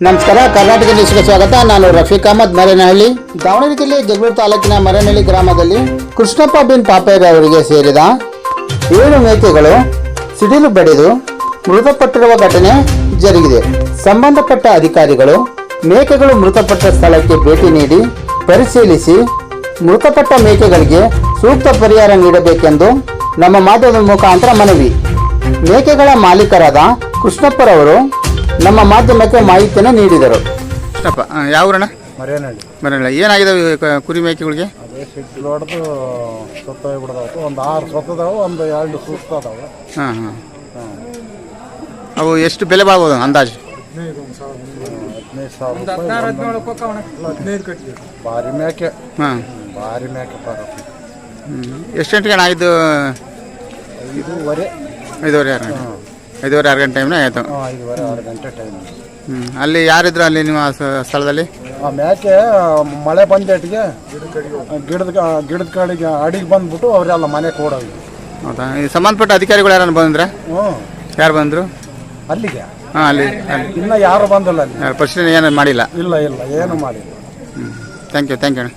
ನಮಸ್ಕಾರ, ಕರ್ನಾಟಕ ನ್ಯೂಸ್ಗೆ ಸ್ವಾಗತ. ನಾನು ರಫೀಕ್ ಅಹಮದ್, ಮರೇನಹಳ್ಳಿ. ದಾವಣಗೆರೆ ಜಿಲ್ಲೆ ಜಗಳೂರು ತಾಲೂಕಿನ ಮರೇನಹಳ್ಳಿ ಗ್ರಾಮದಲ್ಲಿ ಕೃಷ್ಣಪ್ಪ ಬಿನ್ ಪಾಪೇರ್ ಅವರಿಗೆ ಸೇರಿದ 7 ಮೇಕೆಗಳು ಸಿಡಿಲು ಬಡಿದು ಮೃತಪಟ್ಟಿರುವ ಘಟನೆ ಜರುಗಿದೆ. ಸಂಬಂಧಪಟ್ಟ ಅಧಿಕಾರಿಗಳು ಮೇಕೆಗಳು ಮೃತಪಟ್ಟ ಸ್ಥಳಕ್ಕೆ ಭೇಟಿ ನೀಡಿ ಪರಿಶೀಲಿಸಿ ಮೃತಪಟ್ಟ ಮೇಕೆಗಳಿಗೆ ಸೂಕ್ತ ಪರಿಹಾರ ನೀಡಬೇಕೆಂದು ನಮ್ಮ ಮಾಧ್ಯಮದ ಮುಖಾಂತರ ಮನವಿ. ಮೇಕೆಗಳ ಮಾಲೀಕರಾದ ಕೃಷ್ಣಪ್ಪರವರು ನಮ್ಮ ಮಾಧ್ಯಮಕ್ಕೆ ಮಾಹಿತಿಯನ್ನು ನೀಡಿದರು. ಕೃಷ್ಣಪ್ಪ, ಯಾವೂರಣ್ಣ? ಮರೇನಹಳ್ಳಿ. ಏನಾಗಿದೆ ಕುರಿ ಮೇಕೆಗಳಿಗೆ? ಅದೇ ಸಿಟ್ಟು ಹೊಡೆದು ಸತ್ತೋಗ್ಬಿಡ್ದಾವು. ಒಂದು 6 ಸತ್ತದಾವು, ಒಂದು 2 ಸುಸ್ತಾದವು. ಹಾಂ ಹಾಂ ಅವು ಎಷ್ಟು ಬೆಲೆ ಬಾಳ್ಬೋದು ಅಂದಾಜು? 15,000 ಭಾರಿ ಮೇಕೆ. ಹಾಂ, ಭಾರಿ ಮೇಕೆ ಪಾರ. ಎಷ್ಟು ಗಂಟೆಗೆ ಆಗಿದ್ದು? 5:30 5:30 6 ಗಂಟೆ ಟೈಮ್ನ ಆಯಿತು. 5:30 6 ಗಂಟೆ ಟೈಮ್. ಅಲ್ಲಿ ಯಾರಿದ್ರು ಅಲ್ಲಿ ನಿಮ್ಮ ಸ್ಥಳದಲ್ಲಿ? ಆ ಮೇಕೆ ಮಳೆ ಬಂದೇಟಿಗೆ ಗಿಡದ ಕಡೆಗೆ ಅಡಿಗೆ ಬಂದ್ಬಿಟ್ಟು ಅವರೆಲ್ಲ ಮನೆಗೆ ಓಡೋದು. ಹೌದಾ? ಈ ಸಂಬಂಧಪಟ್ಟ ಅಧಿಕಾರಿಗಳು ಯಾರನ್ನು ಬಂದ್ರೆ? ಯಾರು ಬಂದರು ಅಲ್ಲಿಗೆ? ಹಾಂ, ಅಲ್ಲಿ ಇನ್ನೂ ಯಾರು ಬಂದಿಲ್ಲ ಅಲ್ಲಿ. ಪರಿಶೀಲನೆ ಏನು ಮಾಡಿಲ್ಲ? ಇಲ್ಲ ಏನು ಮಾಡಿಲ್ಲ. ಥ್ಯಾಂಕ್ ಯು ಅಣ್ಣ.